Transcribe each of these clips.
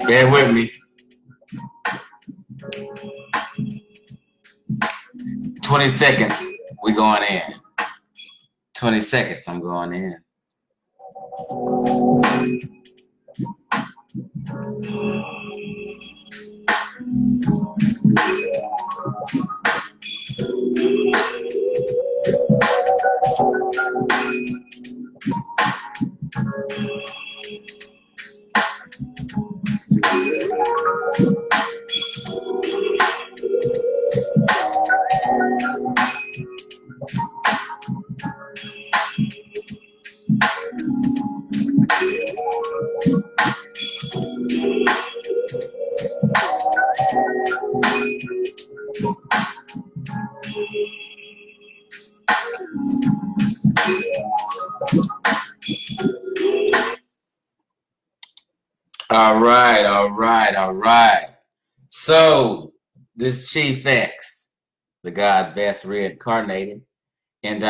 Bear with me. 20 seconds, we going in. 20 seconds, I'm going in. All right. So this Chief X, the God Best reincarnated, and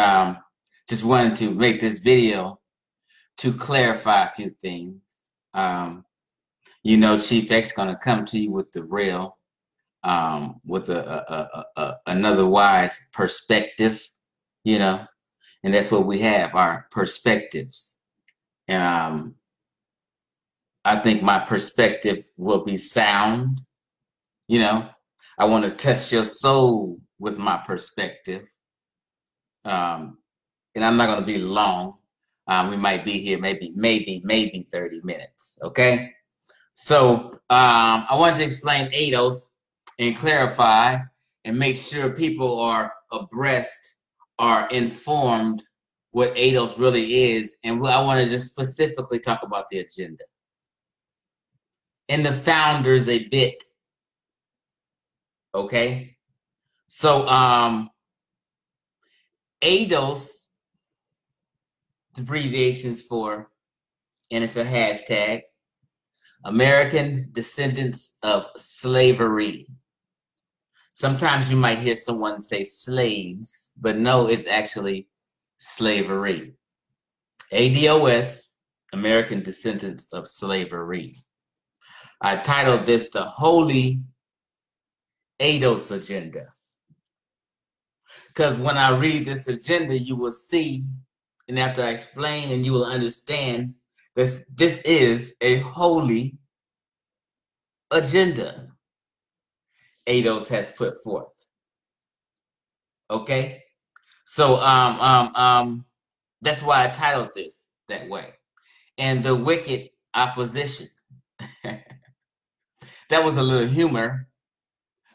just wanted to make this video to clarify a few things. You know, Chief X gonna come to you with the real, with another wise perspective, you know, and that's what we have, our perspectives. And I think my perspective will be sound. You know, I want to touch your soul with my perspective. And I'm not going to be long. We might be here maybe 30 minutes. Okay. So I wanted to explain ADOS and clarify and make sure people are abreast, are informed what ADOS really is. And I want to just specifically talk about the agenda and the founders a bit. Okay. So ADOS, abbreviations for, and it's a hashtag, American Descendants of Slavery. Sometimes you might hear someone say slaves, but no, it's actually slavery. ADOS, American Descendants of Slavery. I titled this the Holy ADOS Agenda. Because when I read this agenda, you will see, and after I explain, and you will understand that this is a holy agenda ADOS has put forth. Okay? So that's why I titled this that way. And the wicked opposition. That was a little humor,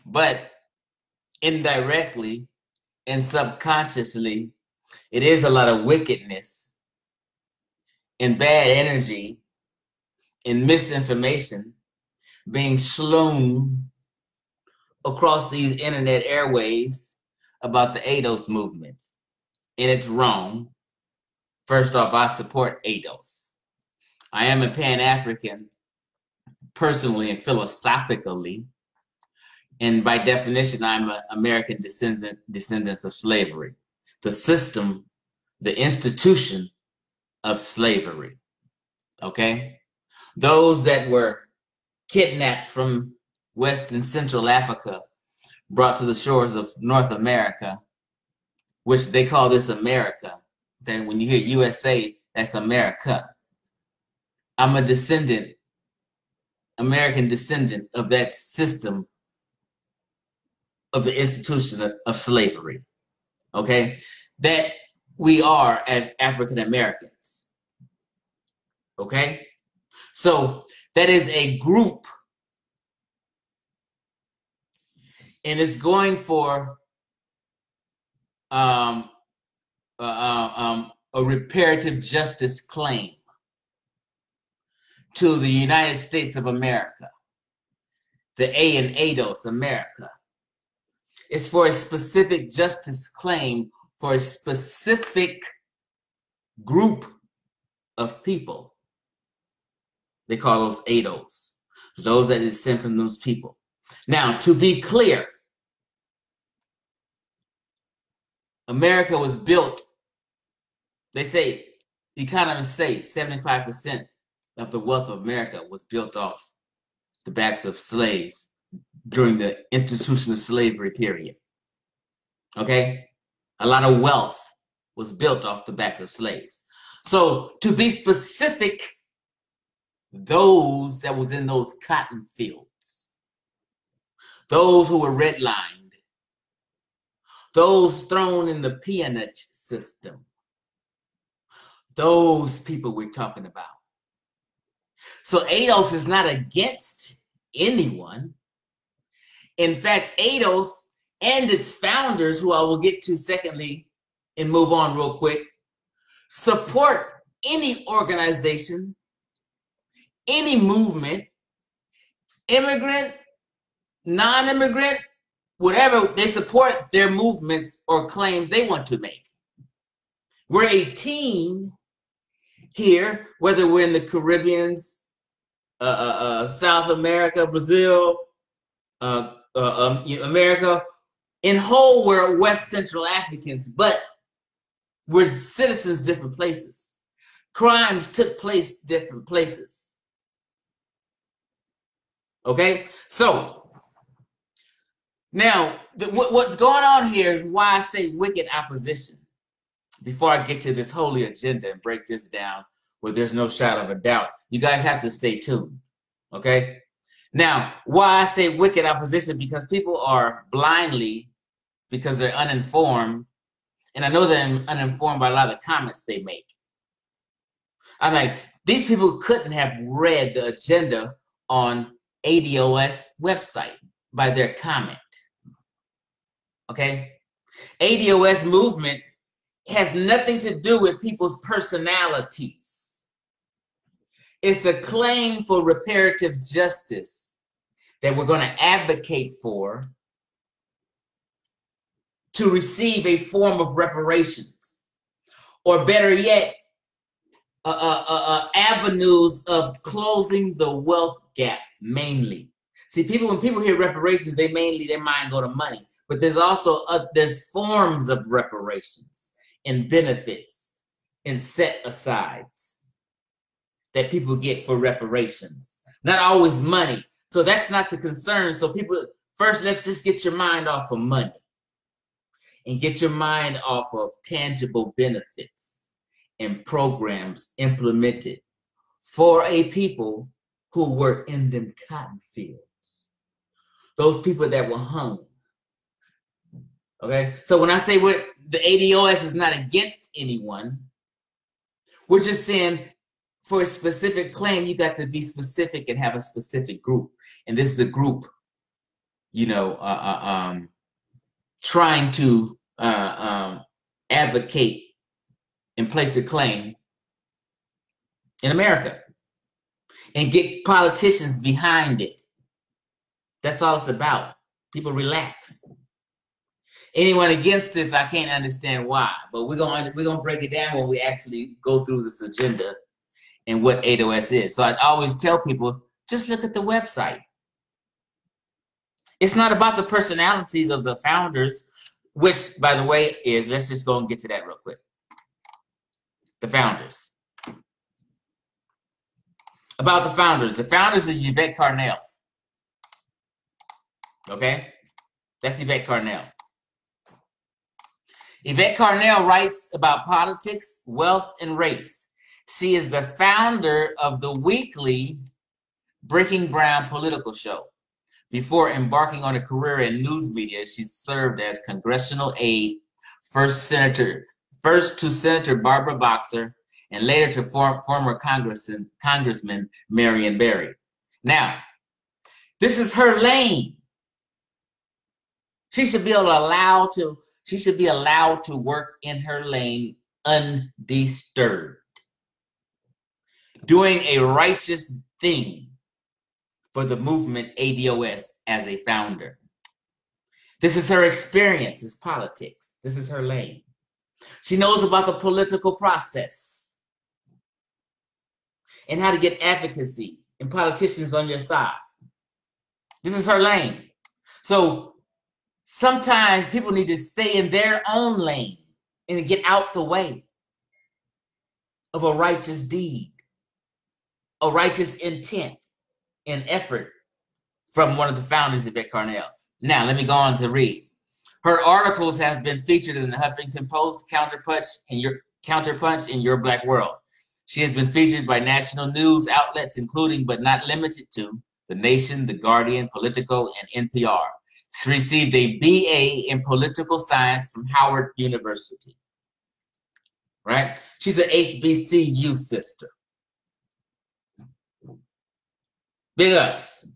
but indirectly and subconsciously, it is a lot of wickedness and bad energy and misinformation being strewn across these internet airwaves about the ADOS movements. And it's wrong. First off, I support ADOS. I am a Pan-African, personally and philosophically, and by definition, I'm an American descendants of slavery, the system, the institution of slavery. Okay, those that were kidnapped from West and Central Africa, brought to the shores of North America, which they call this America. Okay, when you hear USA, that's America. I'm a descendant, American descendant of that system of the institution of slavery. Okay, that we are as African Americans. Okay, so that is a group, and it's going for a reparative justice claim to the United States of America, the A in ADOS, America. It's for a specific justice claim for a specific group of people. They call those ADOS, those that descend from those people. Now, to be clear, America was built, they say, economists say 75% of the wealth of America was built off the backs of slaves during the institution of slavery period. Okay? A lot of wealth was built off the back of slaves. So to be specific, those that was in those cotton fields, those who were redlined, those thrown in the peonage system, those people we're talking about. So ADOS is not against anyone. In fact, ADOS and its founders, who I will get to secondly and move on real quick, support any organization, any movement, immigrant, non-immigrant, whatever, they support their movements or claims they want to make. We're a team here, whether we're in the Caribbean, South America, Brazil, America, in whole we're West Central Africans, but we're citizens different places. Crimes took place different places. Okay, so now what's going on here is why I say wicked opposition. Before I get to this holy agenda and break this down where there's no shadow of a doubt, you guys have to stay tuned, okay? Now, why I say wicked opposition, because people are blindly, because they're uninformed, and I know they're uninformed by a lot of the comments they make. I'm like, these people couldn't have read the agenda on ADOS website by their comment, okay? ADOS movement has nothing to do with people's personalities. It's a claim for reparative justice that we're going to advocate for to receive a form of reparations, or better yet, avenues of closing the wealth gap mainly. See, when people hear reparations, their mind go to money, but there's also there's forms of reparations and benefits and set-asides that people get for reparations. Not always money. So that's not the concern. So people, first, let's just get your mind off of money and get your mind off of tangible benefits and programs implemented for a people who were in them cotton fields. Those people that were hung. Okay, so when I say the ADOS is not against anyone, we're just saying for a specific claim, you got to be specific and have a specific group. And this is a group, you know, trying to advocate and place a claim in America and get politicians behind it. That's all it's about. People relax. Anyone against this, I can't understand why, but we're gonna break it down when we actually go through this agenda and what ADOS is. So I always tell people Just look at the website. It's not about the personalities of the founders, which, by the way, is, let's just go and get to that real quick. The founders. About the founders. The founders is Yvette Carnell. Okay? That's Yvette Carnell. Yvette Carnell writes about politics, wealth, and race. She is the founder of the weekly Breaking Ground political show. Before embarking on a career in news media, she served as congressional aide, first to Senator Barbara Boxer, and later to former Congressman Marion Barry. Now, this is her lane. She should be allowed to work in her lane undisturbed, doing a righteous thing for the movement ADOS as a founder. This is her experience, is politics. This is her lane. She knows about the political process and how to get advocacy and politicians on your side. This is her lane. So sometimes people need to stay in their own lane and get out the way of a righteous deed, a righteous intent and effort from one of the founders, Yvette Carnell. Now, let me go on to read. Her articles have been featured in the Huffington Post, Counterpunch, in Your Black World. She has been featured by national news outlets, including but not limited to The Nation, The Guardian, Politico, and NPR. She received a BA in political science from Howard University. Right? She's an HBCU sister. Big ups.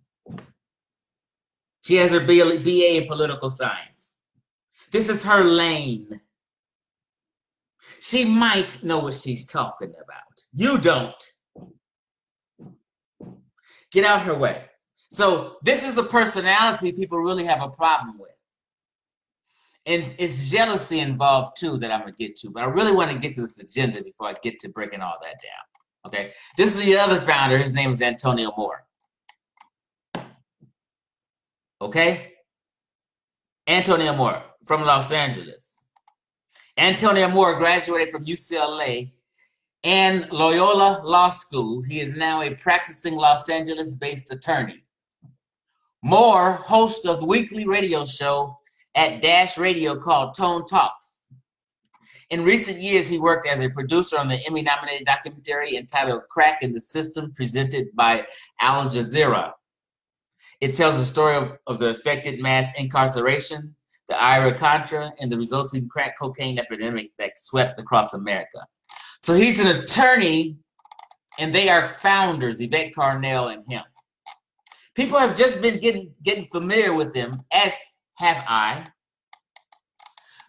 She has her BA in political science. This is her lane. She might know what she's talking about. You don't. Get out her way. So this is the personality people really have a problem with. And it's jealousy involved too that I'm going to get to. But I really want to get to this agenda before I get to breaking all that down. Okay? This is the other founder. His name is Antonio Moore. Okay? Antonio Moore from Los Angeles. Antonio Moore graduated from UCLA and Loyola Law School. He is now a practicing Los Angeles-based attorney. Moore, host of the weekly radio show at Dash Radio called Tone Talks. In recent years, he worked as a producer on the Emmy-nominated documentary entitled Crack in the System, presented by Al Jazeera. It tells the story of the affected mass incarceration, the Ira-Contra, and the resulting crack cocaine epidemic that swept across America. So he's an attorney, and they are founders, Yvette Carnell and him. People have just been getting familiar with them, as have I.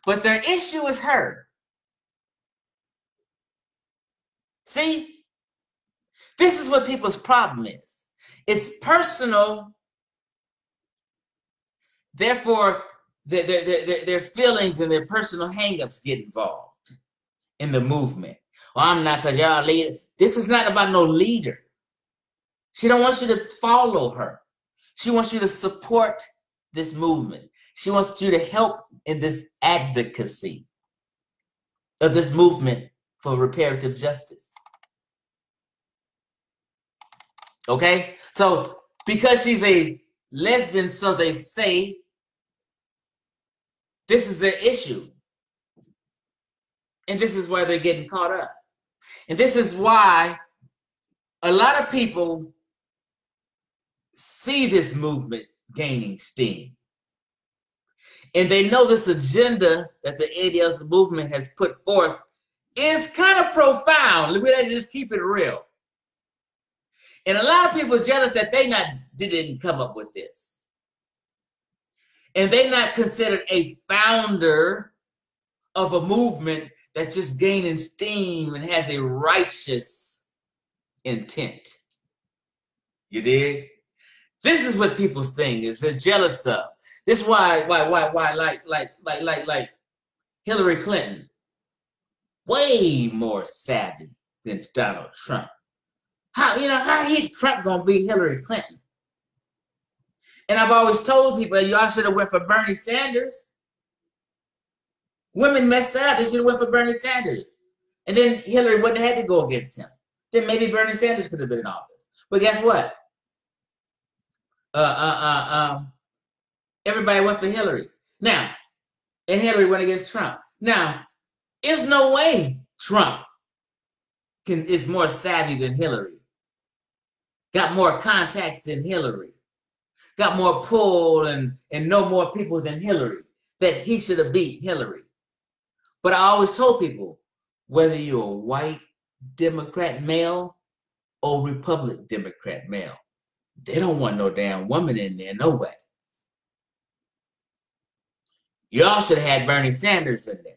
But their issue is her. See? This is what people's problem is. It's personal. Therefore, their feelings and their personal hangups get involved in the movement. Well, I'm not because y'all leader. This is not about no leader. She don't want you to follow her. She wants you to support this movement. She wants you to help in this advocacy of this movement for reparative justice. Okay? So, because she's a lesbian, so they say, this is their issue. And this is why they're getting caught up. And this is why a lot of people see this movement gaining steam. And they know this agenda that the ADOS movement has put forth is kind of profound. Let me just keep it real. And a lot of people are jealous that they didn't come up with this. And they're not considered a founder of a movement that's just gaining steam and has a righteous intent. You dig? This is what people's thing is. They're jealous of. This is why like Hillary Clinton, way more savvy than Donald Trump. how Trump gonna beat Hillary Clinton? And I've always told people y'all should have went for Bernie Sanders. Women messed that up. They should have went for Bernie Sanders. And then Hillary wouldn't have had to go against him. Then maybe Bernie Sanders could have been in office. But guess what? Everybody went for Hillary. Now, and Hillary went against Trump. Now, there's no way Trump is more savvy than Hillary. Got more contacts than Hillary. Got more pull and know more people than Hillary. That he should have beat Hillary. But I always told people, whether you're a white Democrat male or Republican Democrat male, they don't want no damn woman in there, no way. Y'all should have had Bernie Sanders in there.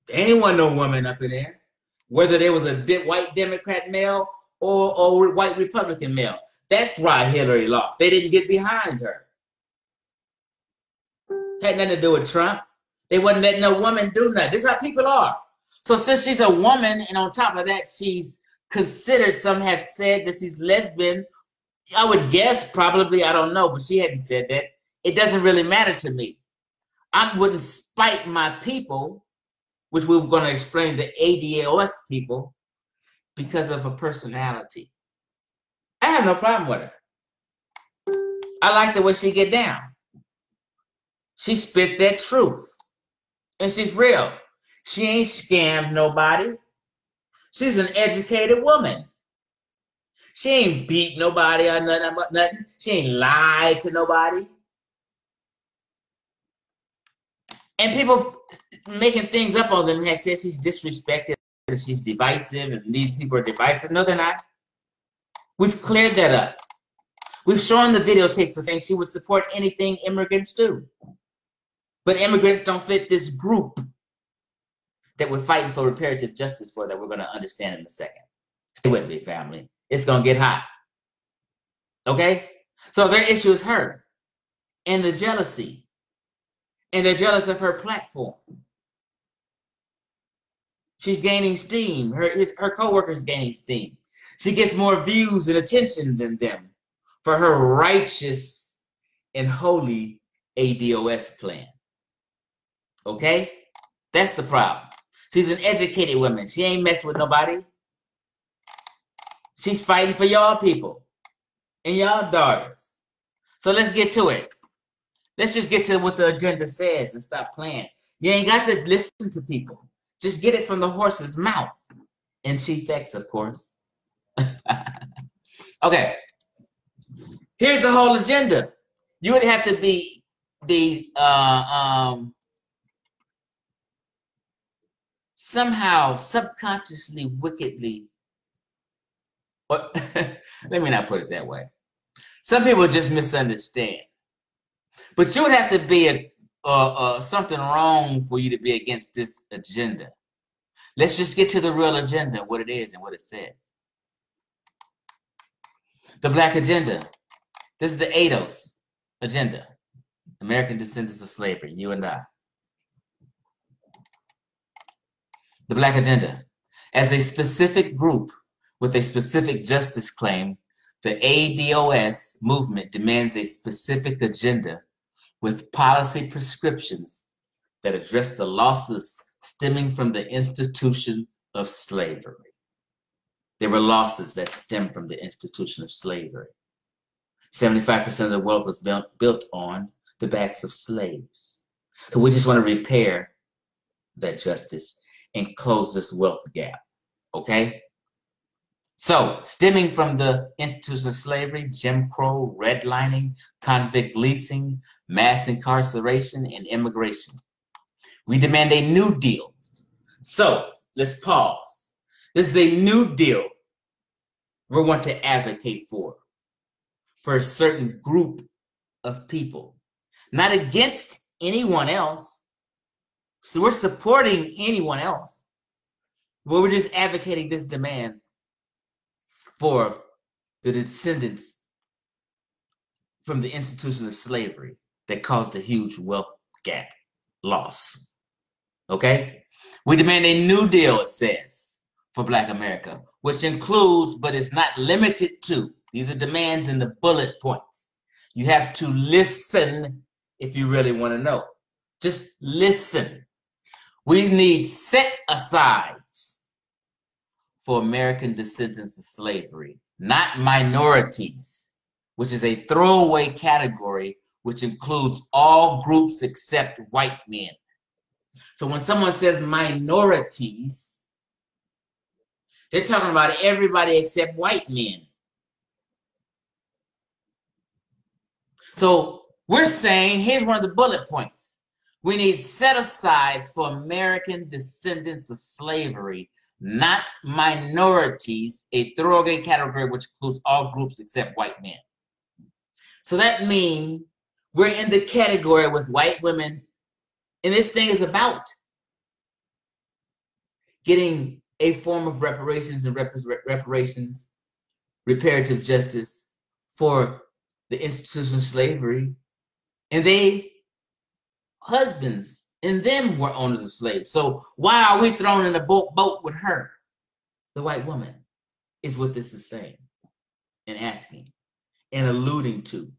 There ain't want no woman up in there, whether there was a white Democrat male or white Republican male. That's why Hillary lost. They didn't get behind her. Had nothing to do with Trump. They wasn't letting no woman do nothing. This is how people are. So since she's a woman, and on top of that, she's considered, some have said that she's lesbian. I would guess, probably, I don't know, but she hadn't said that. It doesn't really matter to me. I wouldn't spite my people, which we're going to explain, the ADOS people, because of her personality. I have no problem with her. I like the way she get down. She spit that truth. And she's real. She ain't scammed nobody. She's an educated woman. She ain't beat nobody or nothing. She ain't lied to nobody. And people making things up on them have said she's disrespected, and she's divisive, and these people are divisive. No, they're not. We've cleared that up. We've shown the videotapes of things she would support anything immigrants do. But immigrants don't fit this group that we're fighting for reparative justice for, that we're going to understand in a second. Stay with me, family. It's going to get hot. Okay? So their issue is her and the jealousy. And they're jealous of her platform. She's gaining steam. Her co-workers gaining steam. She gets more views and attention than them for her righteous and holy ADOS plan. Okay? That's the problem. She's an educated woman. She ain't messing with nobody. She's fighting for y'all people and y'all daughters. So let's get to it. Let's just get to what the agenda says and stop playing. You ain't got to listen to people. Just get it from the horse's mouth. And Chief X, of course. Okay. Here's the whole agenda. You would have to be somehow subconsciously, wickedly, or let me not put it that way. Some people just misunderstand. But you would have to be something wrong for you to be against this agenda. Let's just get to the real agenda, what it is and what it says. The Black Agenda. This is the ADOS agenda. American Descendants of Slavery, you and I. The Black Agenda. As a specific group with a specific justice claim, the ADOS movement demands a specific agenda with policy prescriptions that address the losses stemming from the institution of slavery. There were losses that stem from the institution of slavery. 75% of the wealth was built on the backs of slaves. So we just want to repair that justice and close this wealth gap, okay? So, stemming from the institution of slavery, Jim Crow, redlining, convict leasing, mass incarceration, and immigration. We demand a new deal. So, let's pause. This is a new deal we want to advocate for a certain group of people, not against anyone else. So we're supporting anyone else, but we're just advocating this demand for the descendants from the institution of slavery that caused a huge wealth gap loss. Okay? We demand a new deal, it says, for Black America, which includes, but is not limited to, these are demands in the bullet points. You have to listen if you really want to know. Just listen. We need set-asides for American descendants of slavery, not minorities, which is a throwaway category which includes all groups except white men. So when someone says minorities, they're talking about everybody except white men. So we're saying, here's one of the bullet points. We need set-asides for American descendants of slavery, not minorities, a throwaway category which includes all groups except white men. So that means we're in the category with white women, and this thing is about getting a form of reparations and reparative justice for the institution of slavery, and they husbands and them were owners of slaves. So why are we thrown in a boat with her, the white woman, is what this is saying and asking and alluding to.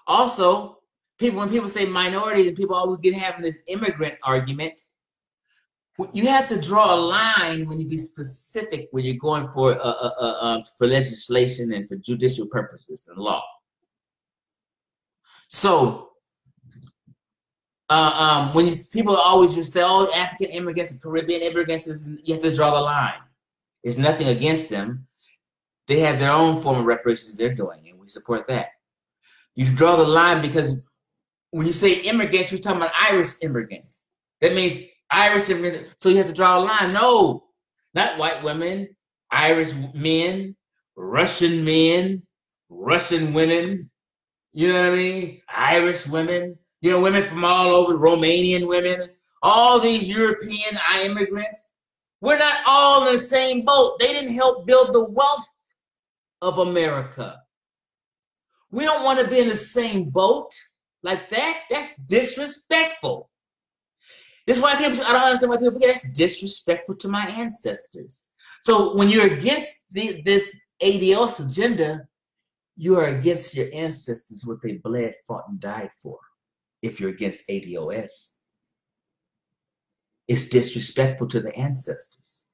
Also, when people say minorities and people always get having this immigrant argument, you have to draw a line when you be specific when you're going for legislation and for judicial purposes and law. So when people always just say, "Oh, African immigrants and Caribbean immigrants," you have to draw the line. There's nothing against them. They have their own form of reparations they're doing, and we support that. You draw the line because when you say immigrants, you're talking about Irish immigrants. That means Irish immigrants. So you have to draw a line. No, not white women, Irish men, Russian women. You know what I mean? Irish women. You know, women from all over, Romanian women, all these European immigrants. We're not all in the same boat. They didn't help build the wealth of America. We don't want to be in the same boat like that. That's disrespectful. This is why people, I don't understand why people get that's disrespectful to my ancestors. So when you're against this ADOS agenda, you are against your ancestors, what they bled, fought, and died for. If you're against ADOS, it's disrespectful to the ancestors.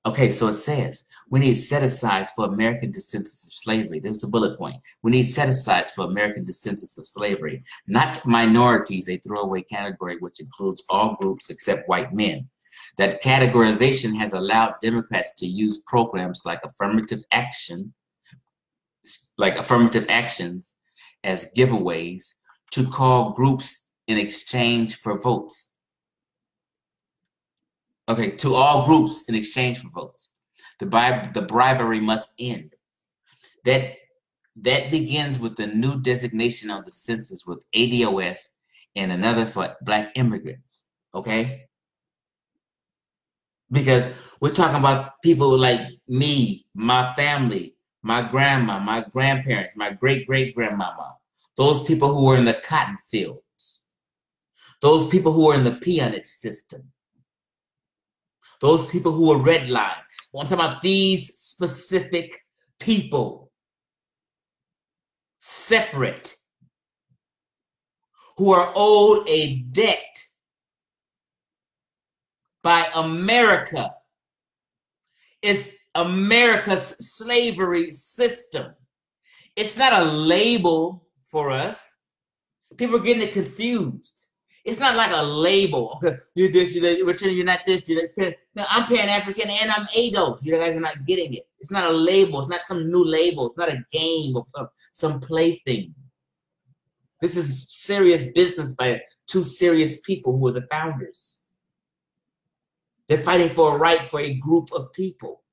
Okay, so it says, we need set-asides for American descendants of slavery. This is a bullet point. We need set-asides for American descendants of slavery, not minorities, a throwaway category which includes all groups except white men. That categorization has allowed Democrats to use programs like affirmative actions as giveaways to call groups in exchange for votes. Okay, to all groups in exchange for votes. The bribery must end. That begins with the new designation on the census with ADOS and another for Black immigrants, okay? Because we're talking about people like me, my family, my grandma, my grandparents, my great-great-grandmama, those people who were in the cotton fields, those people who were in the peonage system, those people who were redlined. Well, I'm talking about these specific people, separate, who are owed a debt by America. It's America's slavery system. It's not a label for us. People are getting it confused. It's not like a label. Okay, you're this, you're that, you're not this, you're that. No, I'm Pan-African and I'm ADOS. You guys are not getting it. It's not a label. It's not some new label. It's not a game or some plaything. This is serious business by two serious people who are the founders. They're fighting for a right for a group of people.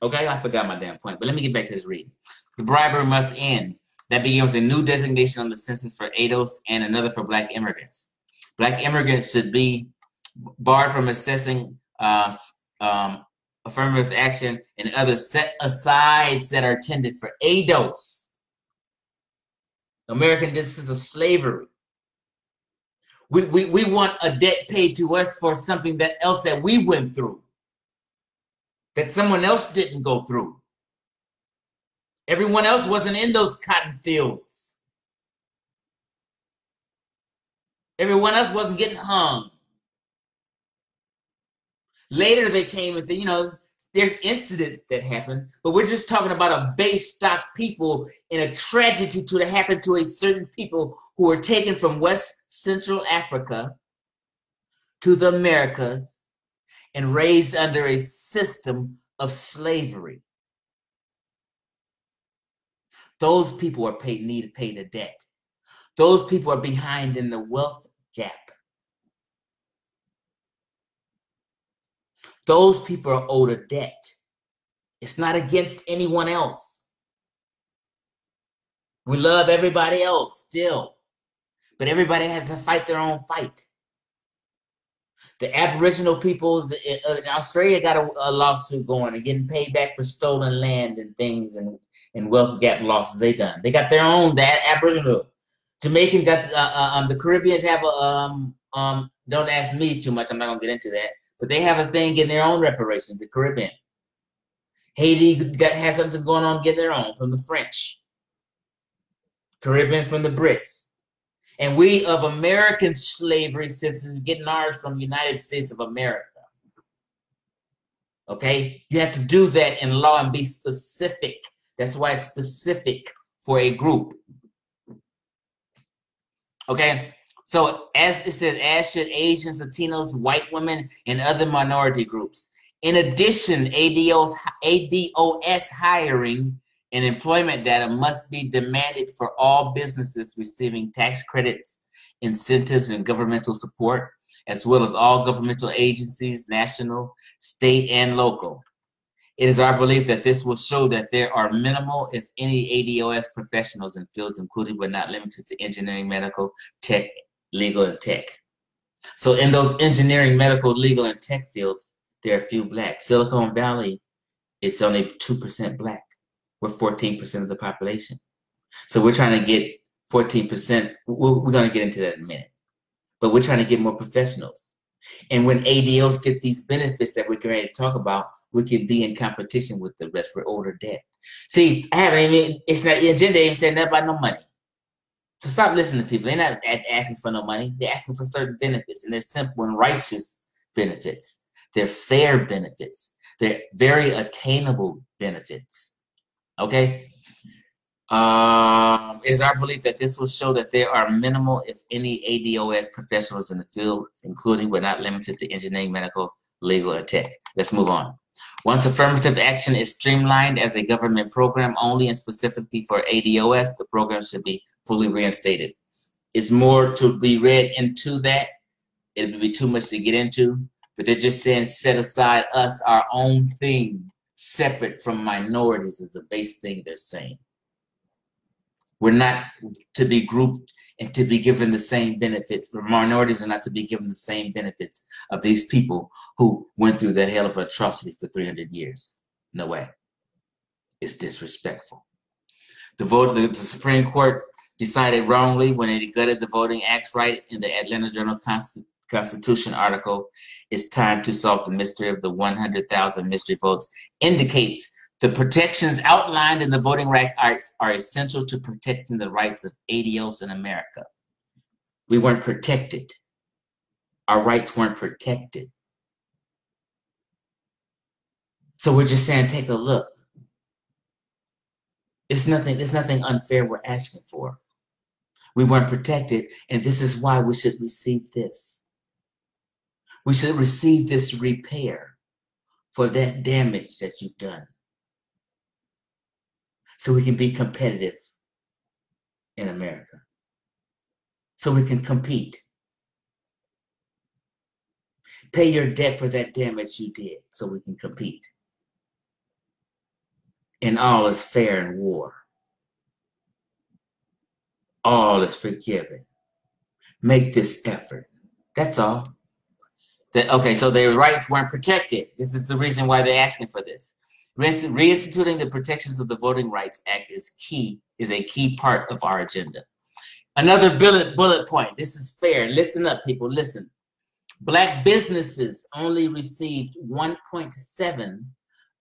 Okay, I forgot my damn point, but let me get back to this reading. The bribery must end. That begins a new designation on the census for ADOS and another for Black immigrants. Black immigrants should be barred from assessing affirmative action and other set-asides that are intended for ADOS, American descendants of slavery. We want a debt paid to us for something else that we went through, that someone else didn't go through. Everyone else wasn't in those cotton fields. Everyone else wasn't getting hung. Later they came and, you know, there's incidents that happen, but we're just talking about a base stock people and a tragedy that happened to a certain people who were taken from West Central Africa to the Americas and raised under a system of slavery. Those people are need to pay the debt. Those people are behind in the wealth gap. Those people are owed a debt. It's not against anyone else. We love everybody else still, but everybody has to fight their own fight. The Aboriginal peoples in Australia got a lawsuit going and getting paid back for stolen land and things and wealth gap losses they done. They got their own, that Aboriginal. Jamaican got, the Caribbeans have don't ask me too much, I'm not gonna get into that, but they have a thing in their own reparations, the Caribbean. Haiti has something going on, get their own from the French. Caribbean from the Brits. And we of American slavery citizens getting ours from the United States of America. Okay? You have to do that in law and be specific. That's why it's specific for a group. Okay? So as it says, as should Asians, Latinos, white women, and other minority groups. In addition, ADOS hiring and employment data must be demanded for all businesses receiving tax credits, incentives, and governmental support, as well as all governmental agencies, national, state, and local. It is our belief that this will show that there are minimal, if any, ADOS professionals in fields including but not limited to engineering, medical, tech, legal, and tech. So in those engineering, medical, legal, and tech fields, there are few black. Silicon Valley, it's only 2% black. We're 14% of the population. So we're trying to get 14%. We're going to get into that in a minute. But we're trying to get more professionals. And when ADOs get these benefits that we're going to talk about, we can be in competition with the rest for older debt. See, I haven't even, it's not, your agenda ain't saying nothing about no money. So stop listening to people. They're not asking for no money. They're asking for certain benefits, and they're simple and righteous benefits. They're fair benefits. They're very attainable benefits. Okay? It is our belief that this will show that there are minimal, if any, ADOS professionals in the field, including but not limited to engineering, medical, legal, and tech. Let's move on. Once affirmative action is streamlined as a government program only and specifically for ADOS, the program should be fully reinstated. It's more to be read into that. It would be too much to get into, but they're just saying set aside us, our own thing, separate from minorities is the base thing they're saying. We're not to be grouped and to be given the same benefits. Minorities are not to be given the same benefits of these people who went through that hell of an atrocity for 300 years. No way. It's disrespectful. The Supreme Court decided wrongly when it gutted the Voting Acts right in the Atlanta Journal-Constitution article. It's time to solve the mystery of the 100,000 mystery votes. Indicates the protections outlined in the Voting Rights are essential to protecting the rights of ADOS in America. We weren't protected. Our rights weren't protected. So we're just saying, take a look. There's nothing unfair we're asking for. We weren't protected, and this is why we should receive this. We should receive this repair for that damage that you've done, so we can be competitive in America, so we can compete. Pay your debt for that damage you did so we can compete. And all is fair in war. All is forgiven. Make this effort. That's all. Okay, so their rights weren't protected. This is the reason why they're asking for this. Reinstituting the protections of the Voting Rights Act is a key part of our agenda. Another bullet point. This is fair. Listen up, people. Listen. Black businesses only received 1.7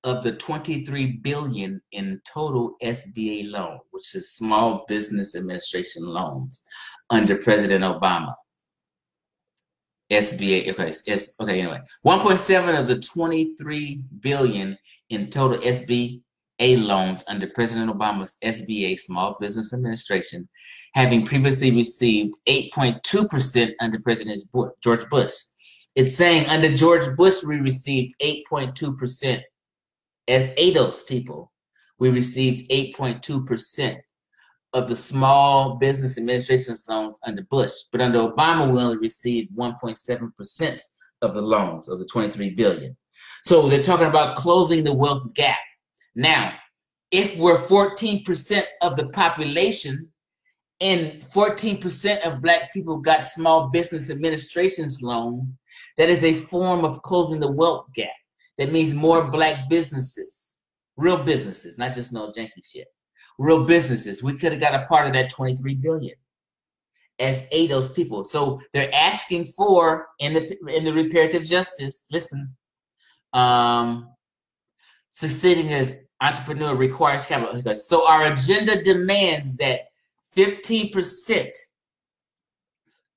of the 23 billion in total SBA loan, which is Small Business Administration loans, under President Obama. SBA, okay, anyway. 1.7 of the 23 billion in total SBA loans under President Obama's SBA, Small Business Administration, having previously received 8.2% under President George Bush. It's saying under George Bush, we received 8.2%. As ADOS people, we received 8.2% of the Small Business Administration loans under Bush. But under Obama, we only received 1.7% of the loans of the 23 billion. So they're talking about closing the wealth gap. Now, if we're 14% of the population and 14% of Black people got Small Business Administration's loan, that is a form of closing the wealth gap. That means more Black businesses, real businesses, not just no janky shit. Real businesses. We could have got a part of that 23 billion as ADOS people. So they're asking for, in the reparative justice, listen, succeeding as entrepreneur requires capital. So our agenda demands that 15%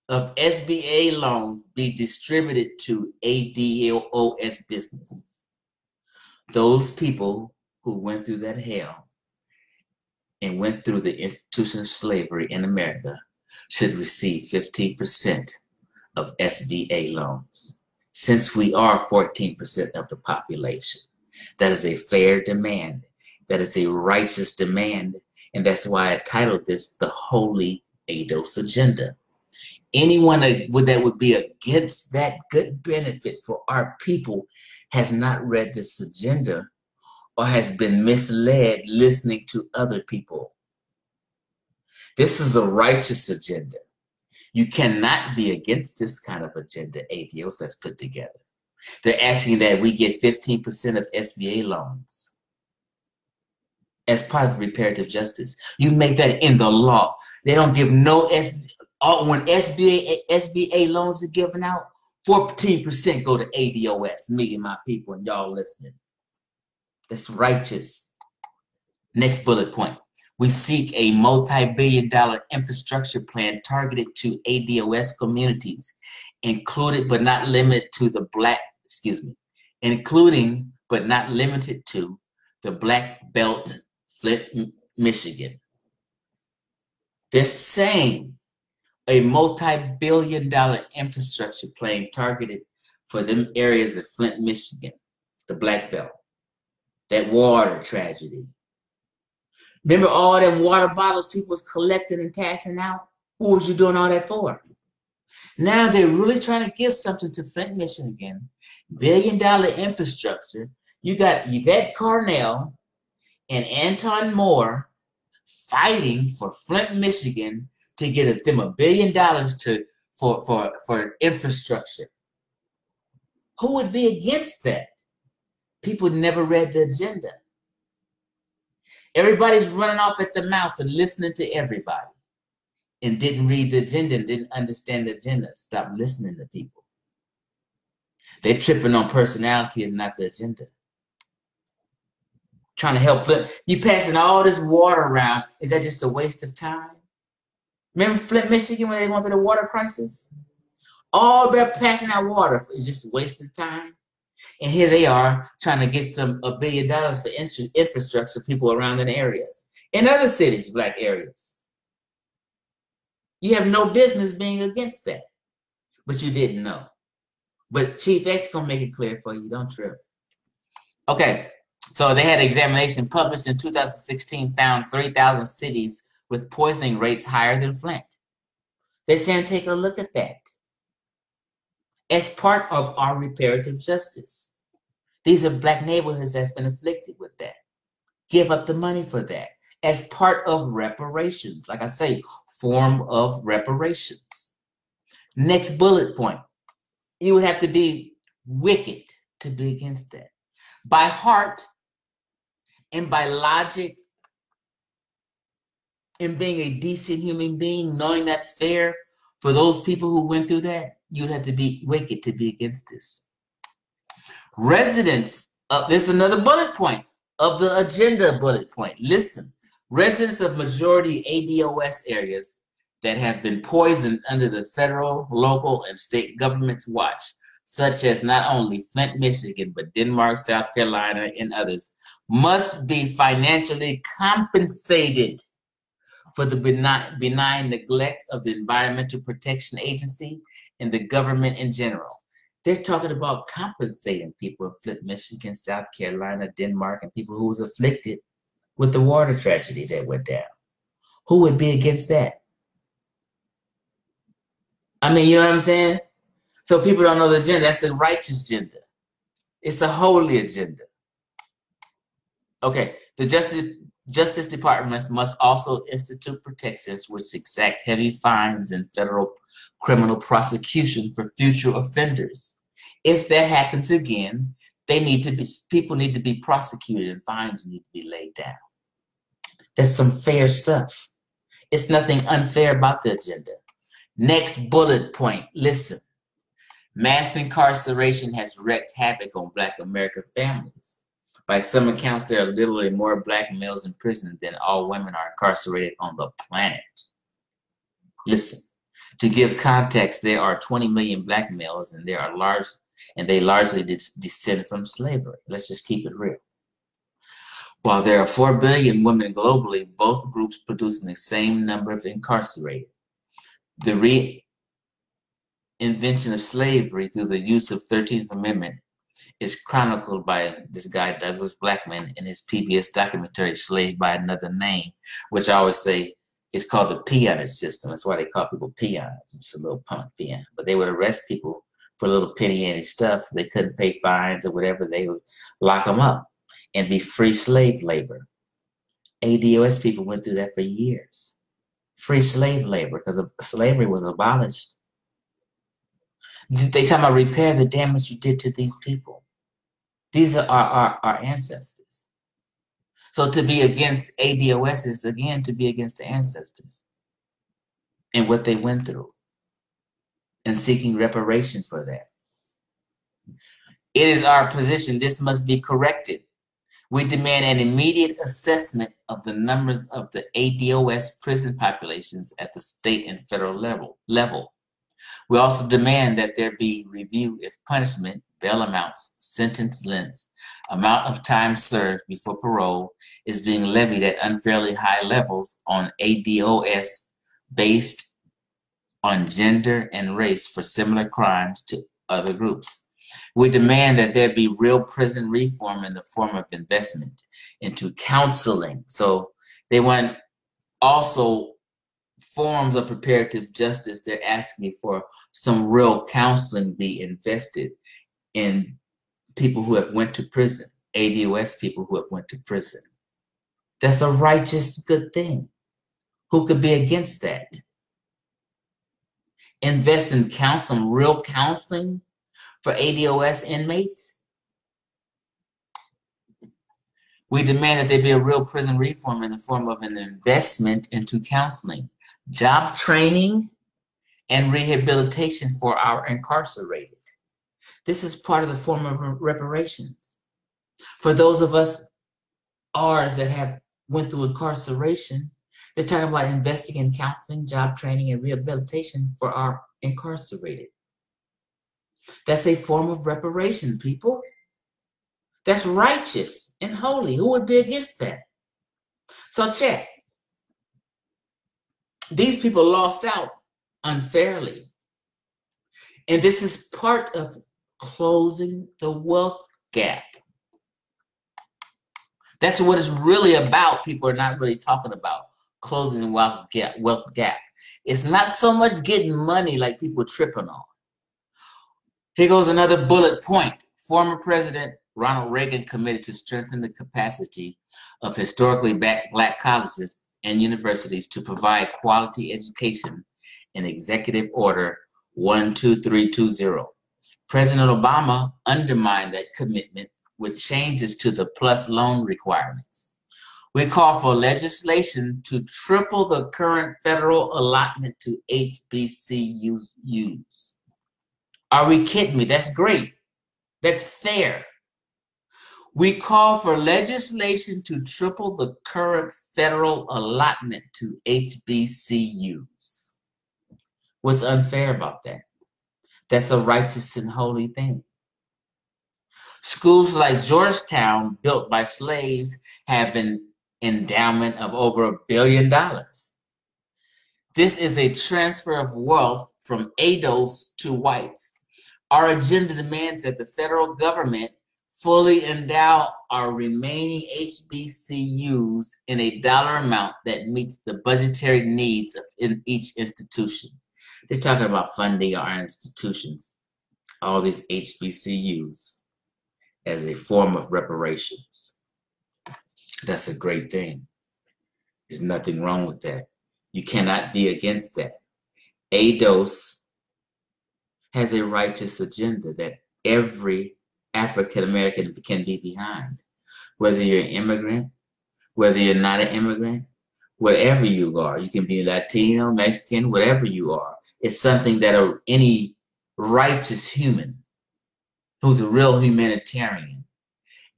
of SBA loans be distributed to ADOS businesses. Those people who went through that hell and went through the institution of slavery in America should receive 15% of SBA loans. Since we are 14% of the population, that is a fair demand. That is a righteous demand. And that's why I titled this The Holy ADOS Agenda. Anyone that would be against that good benefit for our people has not read this agenda or has been misled listening to other people. This is a righteous agenda. You cannot be against this kind of agenda ADOS has put together. They're asking that we get 15% of SBA loans as part of the reparative justice. You make that in the law. They don't give no when SBA loans are given out, 14% go to ADOS, me and my people and y'all listening. That's righteous. Next bullet point. We seek a multi-billion-dollar infrastructure plan targeted to ADOS communities, included but not limited to the including but not limited to the Black Belt, Flint, Michigan. They're saying a multi-billion-dollar infrastructure plan targeted for them areas of Flint, Michigan, the Black Belt, that water tragedy. Remember all them water bottles people was collecting and passing out? Who was you doing all that for? Now they're really trying to give something to Flint, Michigan. Billion-dollar infrastructure. You got Yvette Carnell and Anton Moore fighting for Flint, Michigan to get them $1 billion for infrastructure. Who would be against that? People never read the agenda. Everybody's running off at the mouth and listening to everybody and didn't read the agenda and didn't understand the agenda. Stop listening to people. They're tripping on personality and not the agenda. Trying to help Flint. You passing all this water around. Is that just a waste of time? Remember Flint, Michigan, when they went through the water crisis? All they're passing out water is just a waste of time. And here they are trying to get $1 billion for infrastructure people around in areas. In other cities, Black areas. You have no business being against that. But you didn't know. But Chief X gonna make it clear for you, don't trip. Okay, so they had an examination published in 2016 found 3,000 cities with poisoning rates higher than Flint. They're saying take a look at that. As part of our reparative justice. These are Black neighborhoods that's been afflicted with that. Give up the money for that. As part of reparations. Like I say, form of reparations. Next bullet point. You would have to be wicked to be against that. By heart and by logic and being a decent human being, knowing that's fair for those people who went through that, you'd have to be wicked to be against this. Residents of, this is another bullet point of the agenda bullet point. Listen, residents of majority ADOS areas that have been poisoned under the federal, local, and state government's watch, such as not only Flint, Michigan, but Denmark, South Carolina, and others, must be financially compensated for the benign neglect of the Environmental Protection Agency and the government in general. They're talking about compensating people in Flint, Michigan, South Carolina, Denmark, and people who was afflicted with the water tragedy that went down. Who would be against that? I mean, you know what I'm saying? So people don't know the agenda. That's a righteous agenda. It's a holy agenda. Okay, the Justice Departments must also institute protections which exact heavy fines and federal criminal prosecution for future offenders. If that happens again, people need to be prosecuted and fines need to be laid down. That's some fair stuff. It's nothing unfair about the agenda. Next bullet point, listen. Mass incarceration has wreaked havoc on Black American families. By some accounts, there are literally more Black males in prison than all women are incarcerated on the planet. Listen, to give context, there are 20 million Black males, and they largely descend from slavery. Let's just keep it real. While there are 4 billion women globally, both groups producing the same number of incarcerated. The reinvention of slavery through the use of 13th Amendment is chronicled by this guy, Douglas Blackman, in his PBS documentary, Slave by Another Name, which I always say is called the peonage system. That's why they call people peons. It's a little punk peon. But they would arrest people for a little penny-ante stuff. They couldn't pay fines or whatever. They would lock them up and be free slave labor. ADOS people went through that for years. Free slave labor, because slavery was abolished. They talk about repair the damage you did to these people. These are our ancestors. So to be against ADOS is, again, to be against the ancestors and what they went through and seeking reparation for that. It is our position this must be corrected. We demand an immediate assessment of the numbers of the ADOS prison populations at the state and federal level. We also demand that there be review if punishment, bail amounts, sentence lengths, amount of time served before parole is being levied at unfairly high levels on ADOS based on gender and race for similar crimes to other groups. We demand that there be real prison reform in the form of investment into counseling. So they want also forms of reparative justice. They're asking for some real counseling be invested in people who have went to prison, ADOS people who have went to prison. That's a righteous, good thing. Who could be against that? Invest in counseling, real counseling for ADOS inmates. We demand that there be a real prison reform in the form of an investment into counseling, job training, and rehabilitation for our incarcerated. This is part of the form of reparations. For those of us, ours that have went through incarceration, they're talking about investing in counseling, job training, and rehabilitation for our incarcerated. That's a form of reparation, people. That's righteous and holy. Who would be against that? So check. These people lost out unfairly. And this is part of closing the wealth gap. That's what it's really about. People are not really talking about closing the wealth gap. It's not so much getting money like people tripping on. Here goes another bullet point. Former President Ronald Reagan committed to strengthen the capacity of historically Black colleges and universities to provide quality education in Executive Order 12320. President Obama undermined that commitment with changes to the PLUS loan requirements. We call for legislation to triple the current federal allotment to HBCUs. Are we kidding me? That's great. That's fair. We call for legislation to triple the current federal allotment to HBCUs. What's unfair about that? That's a righteous and holy thing. Schools like Georgetown, built by slaves, have an endowment of over $1 billion. This is a transfer of wealth from ADOS to whites. Our agenda demands that the federal government fully endow our remaining HBCUs in a dollar amount that meets the budgetary needs in each institution. They're talking about funding our institutions, all these HBCUs, as a form of reparations. That's a great thing. There's nothing wrong with that. You cannot be against that. ADOS has a righteous agenda that every African American can be behind. Whether you're an immigrant, whether you're not an immigrant, whatever you are, you can be Latino, Mexican, whatever you are. It's something that any righteous human who's a real humanitarian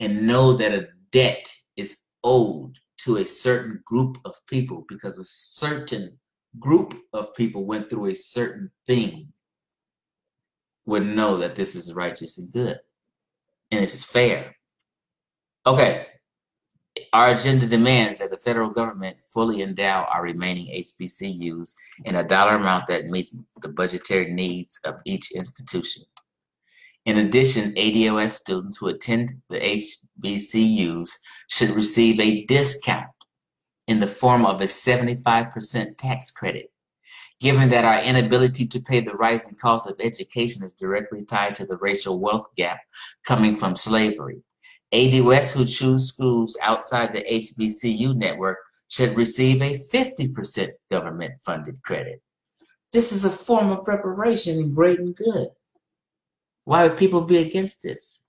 and know that a debt is owed to a certain group of people because a certain group of people went through a certain thing would know that this is righteous and good and it's fair. Okay, our agenda demands that the federal government fully endow our remaining HBCUs in a dollar amount that meets the budgetary needs of each institution. In addition, ADOS students who attend the HBCUs should receive a discount in the form of a 75% tax credit. Given that our inability to pay the rising cost of education is directly tied to the racial wealth gap coming from slavery, ADOS who choose schools outside the HBCU network should receive a 50% government-funded credit. This is a form of reparation and great and good. Why would people be against this?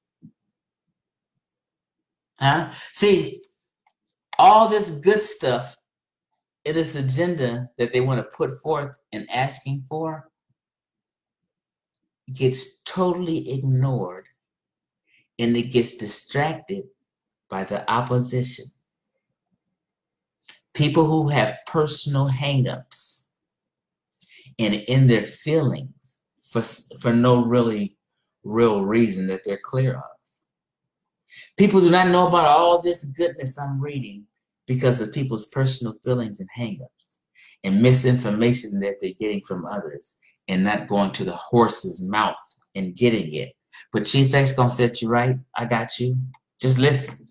Huh? See, all this good stuff in this agenda that they want to put forth and asking for gets totally ignored, and it gets distracted by the opposition. People who have personal hang-ups and in their feelings for no real reason that they're clear of. People do not know about all this goodness I'm reading because of people's personal feelings and hang-ups and misinformation that they're getting from others and not going to the horse's mouth and getting it. But Chief X gonna set you right. I got you. Just listen.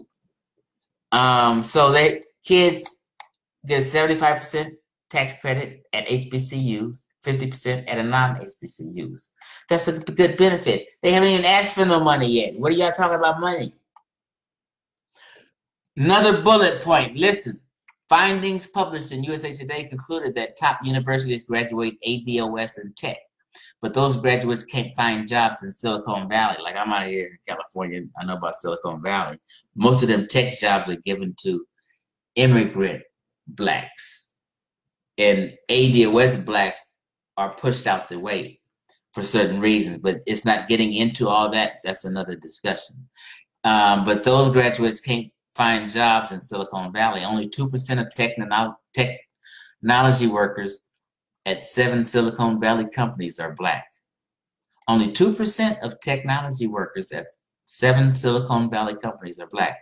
So kids get 75% tax credit at HBCUs, 50% at a non-HBCUs. That's a good benefit. They haven't even asked for no money yet. What are y'all talking about money? Another bullet point. Listen. Findings published in USA Today concluded that top universities graduate ADOS and tech, but those graduates can't find jobs in Silicon Valley. Like I'm out here in California, I know about Silicon Valley. Most of them tech jobs are given to immigrant blacks, and ADOS blacks are pushed out the way for certain reasons, but it's not getting into all that. That's another discussion. But those graduates can't find jobs in Silicon Valley. Only 2% of technology workers at 7 Silicon Valley companies are black. Only 2% of technology workers at 7 Silicon Valley companies are black.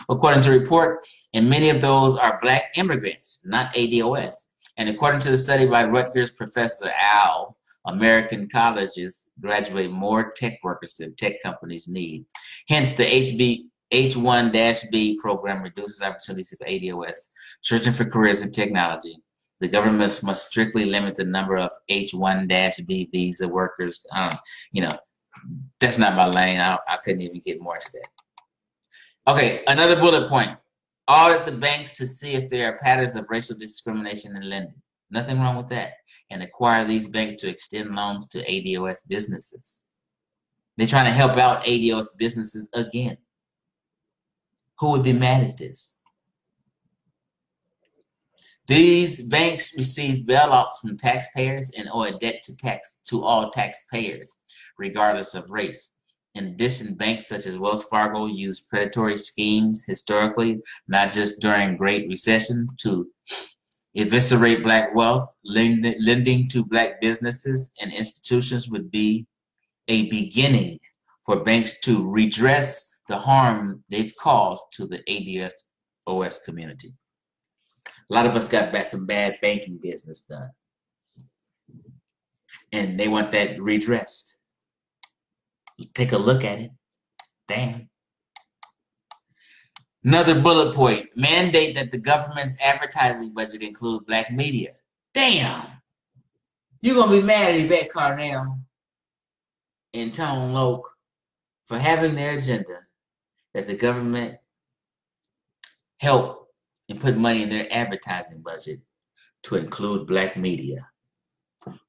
According to a report, and many of those are black immigrants, not ADOS. And according to the study by Rutgers professor Al, American colleges graduate more tech workers than tech companies need. Hence, the H-1B program reduces opportunities for ADOS searching for careers in technology. The government must strictly limit the number of H-1B visa workers. That's not my lane. I couldn't even get more into that. Okay, another bullet point. Audit the banks to see if there are patterns of racial discrimination in lending. Nothing wrong with that. And acquire these banks to extend loans to ADOS businesses. They're trying to help out ADOS businesses again. Who would be mad at this? These banks receive bailouts from taxpayers and owe a debt to all taxpayers, regardless of race. In addition, banks such as Wells Fargo use predatory schemes historically, not just during Great Recession, to eviscerate Black wealth. Lending to Black businesses and institutions would be a beginning for banks to redress the harm they've caused to the ADOS community. A lot of us got some bad banking business done, and they want that redressed. Take a look at it. Damn. Another bullet point, mandate that the government's advertising budget include Black media. Damn. You're going to be mad at Yvette Carnell and Tone Loc for having their agenda that the government help and put money in their advertising budget to include Black media.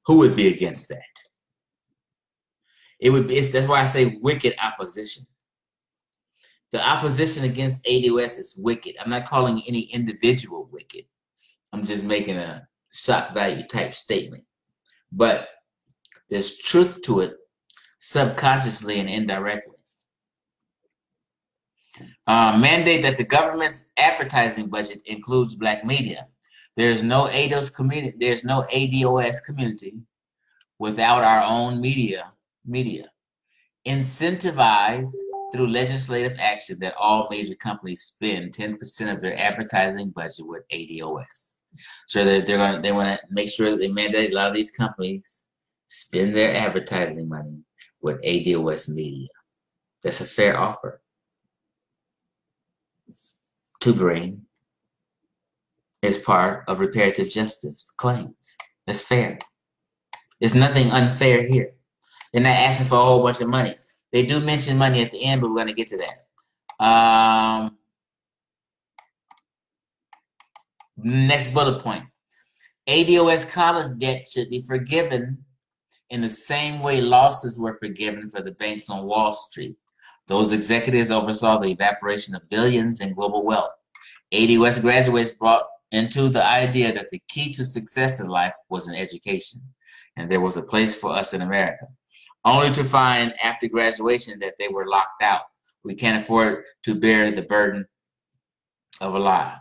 Who would be against that? It would be. That's why I say wicked opposition. The opposition against ADOS is wicked. I'm not calling any individual wicked. I'm just making a shock value type statement. But there's truth to it, subconsciously and indirectly. Mandate that the government's advertising budget includes Black media. There's no ADOS community. There's no ADOS community without our own media. Incentivize through legislative action that all major companies spend 10% of their advertising budget with ADOS. So that they want to make sure that they mandate a lot of these companies spend their advertising money with ADOS media. That's a fair offer to bring as part of reparative justice claims. That's fair. There's nothing unfair here. They're not asking for a whole bunch of money. They do mention money at the end, but we're going to get to that. Next bullet point. ADOS college debt should be forgiven in the same way losses were forgiven for the banks on Wall Street. Those executives oversaw the evaporation of billions in global wealth. ADOS graduates brought into the idea that the key to success in life was an education, and there was a place for us in America, only to find after graduation that they were locked out. We can't afford to bear the burden of a lie.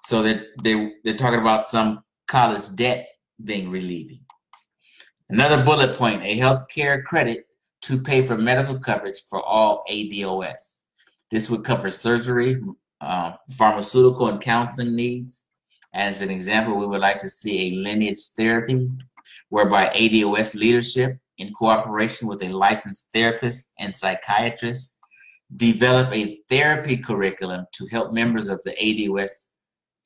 So they're talking about some college debt being relieving. Another bullet point, a health care credit to pay for medical coverage for all ADOS. This would cover surgery, pharmaceutical and counseling needs. As an example, we would like to see a lineage therapy whereby ADOS leadership, in cooperation with a licensed therapist and psychiatrist, develop a therapy curriculum to help members of the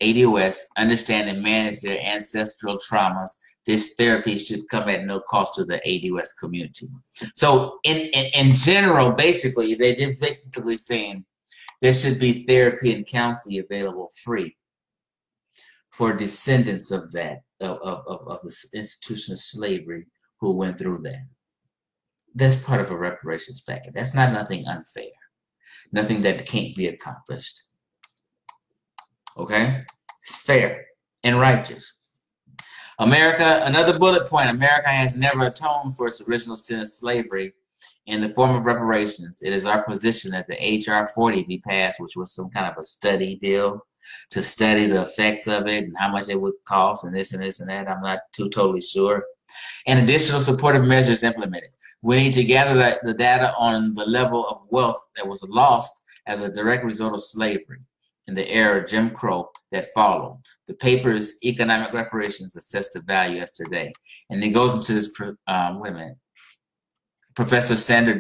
ADOS understand and manage their ancestral traumas. This therapy should come at no cost to the ADOS community. So in general, basically, they're basically saying there should be therapy and counseling available free for descendants of that, of the institution of slavery who went through that. That's part of a reparations package. That's not nothing unfair, nothing that can't be accomplished. Okay? It's fair and righteous. America, another bullet point, America has never atoned for its original sin of slavery in the form of reparations. It is our position that the H.R. 40 be passed, which was some kind of a study bill to study the effects of it and how much it would cost and this and this and that. I'm not totally sure. And additional supportive measures implemented. We need to gather the data on the level of wealth that was lost as a direct result of slavery in the era of Jim Crow that followed. The paper's economic reparations assess the value as today. And it goes into this, wait a minute, Professor Sandy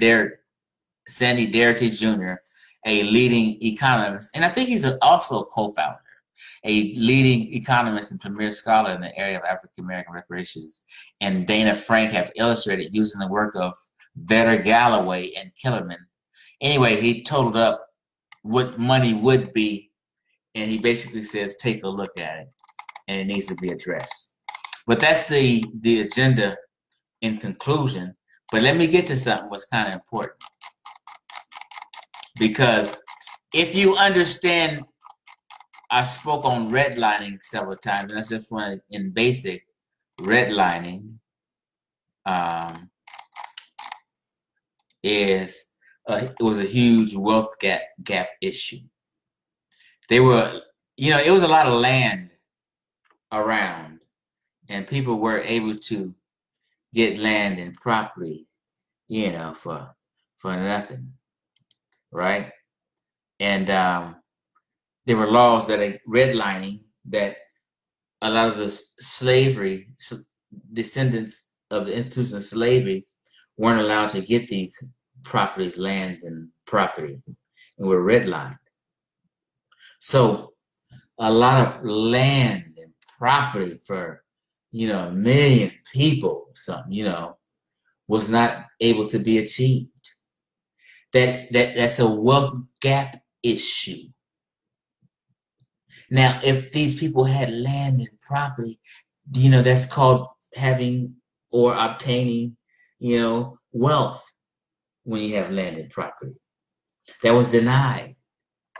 Darity Jr., a leading economist, and I think he's also a co-founder, a leading economist and premier scholar in the area of African-American reparations, and Dana Frank have illustrated using the work of Vedder Galloway and Kellerman. Anyway, he totaled up what money would be, and he basically says, take a look at it, and it needs to be addressed. But that's the agenda in conclusion. But let me get to something what's kind of important. Because if you understand I spoke on redlining several times, and that's just one in basic redlining it was a huge wealth gap issue. They were, it was a lot of land around, and people were able to get land and property, for nothing, right? And there were laws that redlining that a lot of the slavery descendants of the institution of slavery weren't allowed to get these properties, lands, and property, and were redlined. So a lot of land and property for, a million people, was not able to be achieved. That's a wealth gap issue. Now, if these people had land and property, that's called having or obtaining, wealth when you have land and property. That was denied,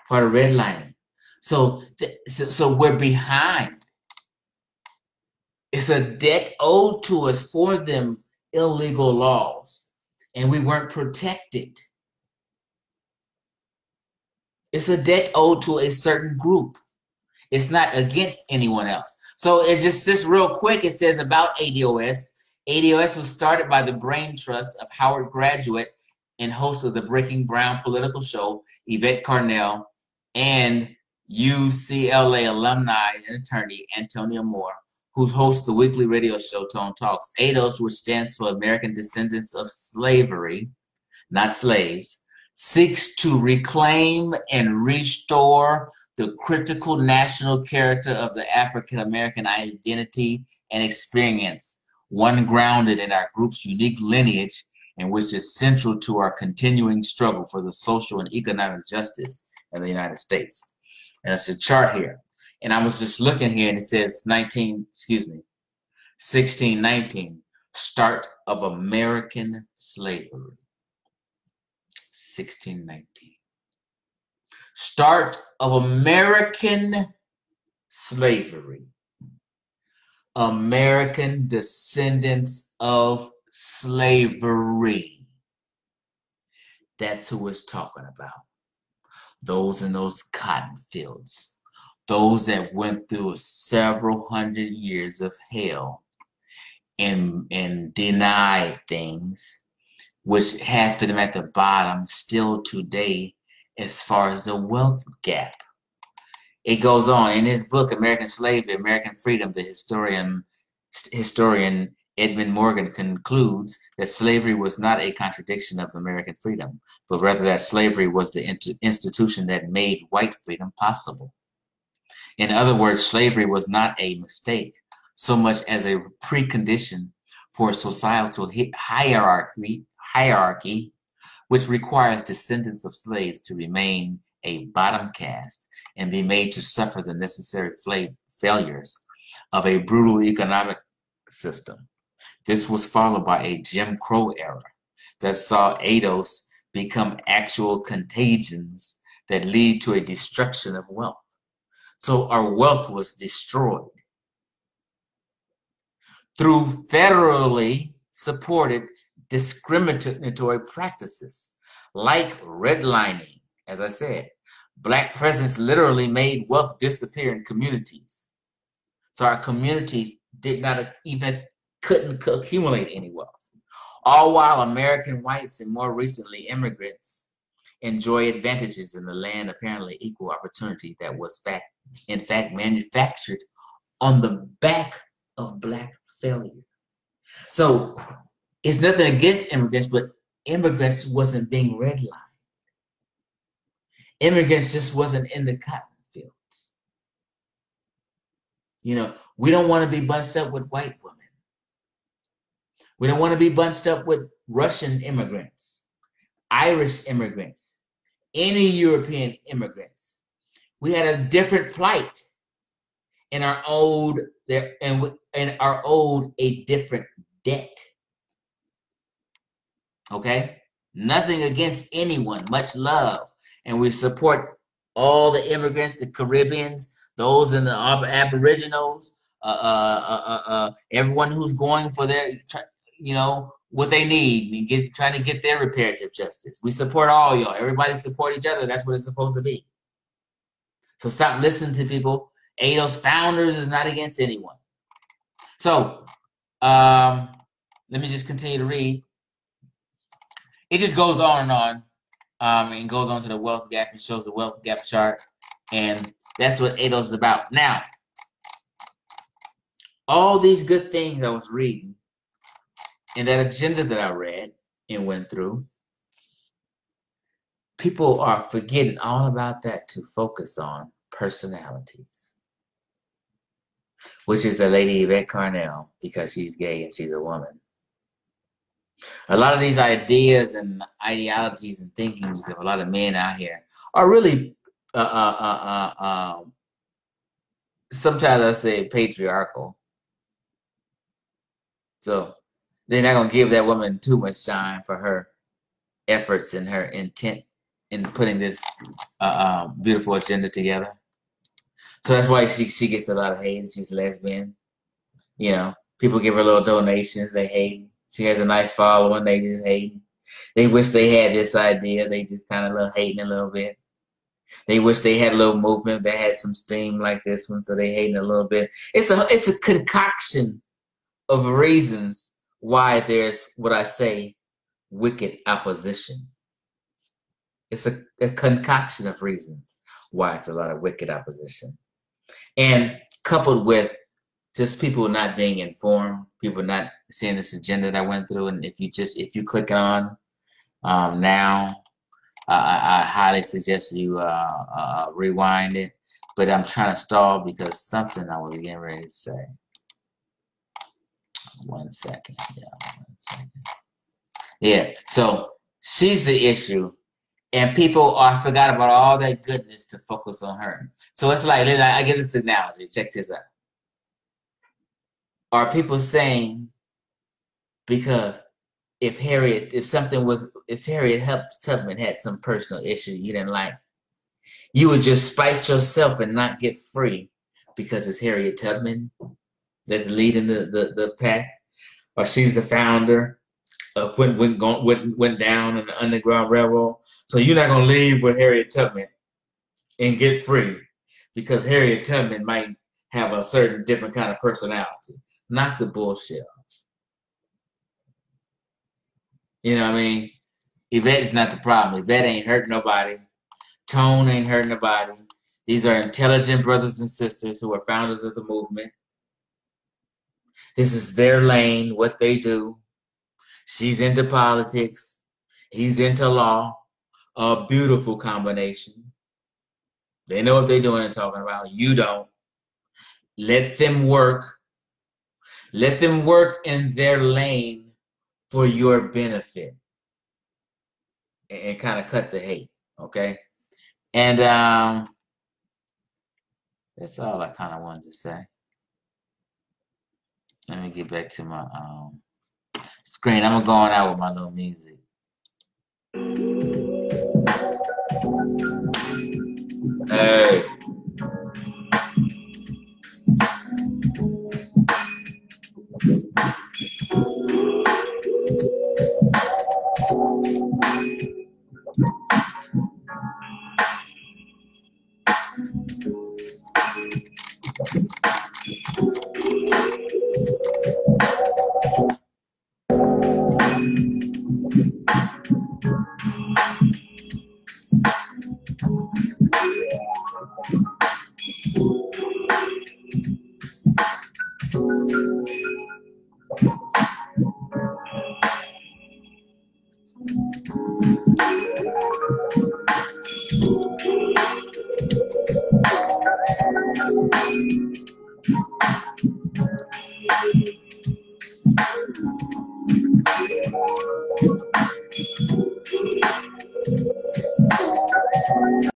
part of redlining. So we're behind. It's a debt owed to us for them illegal laws, and we weren't protected. It's a debt owed to a certain group. It's not against anyone else. So it's just real quick. It says about ADOS. ADOS was started by the brain trust of Howard graduate and host of the Breaking Brown political show, Yvette Carnell, and UCLA alumni and attorney Antonia Moore, who hosts the weekly radio show Tone Talks. ADOS, which stands for American Descendants of Slavery, not slaves, seeks to reclaim and restore the critical national character of the African American identity and experience, one grounded in our group's unique lineage and which is central to our continuing struggle for the social and economic justice in the United States. And it's a chart here. And I was just looking here, and it says 1619, start of American slavery. 1619. Start of American slavery. American descendants of slavery. That's who it's talking about. Those in those cotton fields. Those that went through several hundred years of hell and denied things, which had for them at the bottom still today as far as the wealth gap. It goes on. In his book, American Slavery, American Freedom, the historian Edmund Morgan concludes that slavery was not a contradiction of American freedom, but rather that slavery was the institution that made white freedom possible. In other words, slavery was not a mistake so much as a precondition for societal hierarchy, which requires descendants of slaves to remain a bottom caste and be made to suffer the necessary failures of a brutal economic system. This was followed by a Jim Crow era that saw ADOS become actual contagions that lead to a destruction of wealth. So our wealth was destroyed through federally supported discriminatory practices like redlining. As I said, Black presence literally made wealth disappear in communities. So our community couldn't accumulate any wealth. All while American whites and more recently immigrants enjoy advantages in the land apparently equal opportunity that was in fact manufactured on the back of Black failure. So it's nothing against immigrants, but immigrants wasn't being redlined. Immigrants just wasn't in the cotton fields. We don't want to be bunched up with white women. We don't want to be bunched up with Russian immigrants, Irish immigrants, any European immigrants. We had a different plight and are owed a different debt. Okay? Nothing against anyone, much love. And we support all the immigrants, the Caribbeans, those in the Aboriginals, everyone who's going for their, what they need and trying to get their reparative justice. We support all y'all. Everybody support each other. That's what it's supposed to be. So stop listening to people. ADOS founders is not against anyone. So let me just continue to read. It just goes on and on. And goes on to the wealth gap and shows the wealth gap chart. And that's what ADOS is about. Now, all these good things I was reading in that agenda that I read and went through, people are forgetting all about that to focus on personalities, which is the lady Yvette Carnell, because she's gay and she's a woman. A lot of these ideas and ideologies and thinkings of a lot of men out here are really, sometimes I say patriarchal. So they're not going to give that woman too much shine for her efforts and her intent in putting this beautiful agenda together. So that's why she gets a lot of hate. She's lesbian. People give her little donations. They hate. She has a nice following. They just hate. They wish they had this idea. They just kind of hating a little bit. They wish they had a little movement that had some steam like this one, so they hating a little bit. It's a concoction of reasons why there's what I say, wicked opposition. It's a concoction of reasons why it's a lot of wicked opposition. And coupled with just people not being informed, people not seeing this agenda that I went through. And if you click on now, I highly suggest you rewind it. But I'm trying to stall because something I was getting ready to say. 1 second. Yeah, 1 second. Yeah, so she's the issue. And people forgot about all that goodness to focus on her. So it's like, I give this analogy. Check this out. Are people saying, because if Harriet Tubman had some personal issue you didn't like, you would just spite yourself and not get free because it's Harriet Tubman that's leading the pack, or she's the founder of what went down in the Underground Railroad. So you're not gonna leave with Harriet Tubman and get free because Harriet Tubman might have a certain different kind of personality. Not the bullshit. You know what I mean? Yvette is not the problem. Yvette ain't hurt nobody. Tone ain't hurt nobody. These are intelligent brothers and sisters who are founders of the movement. This is their lane, what they do. She's into politics. He's into law. A beautiful combination. They know what they're doing and talking about. You don't. Let them work. Let them work in their lane for your benefit. And kind of cut the hate, okay? And that's all I kind of wanted to say. Let me get back to my screen. I'm going out with my little music. Hey.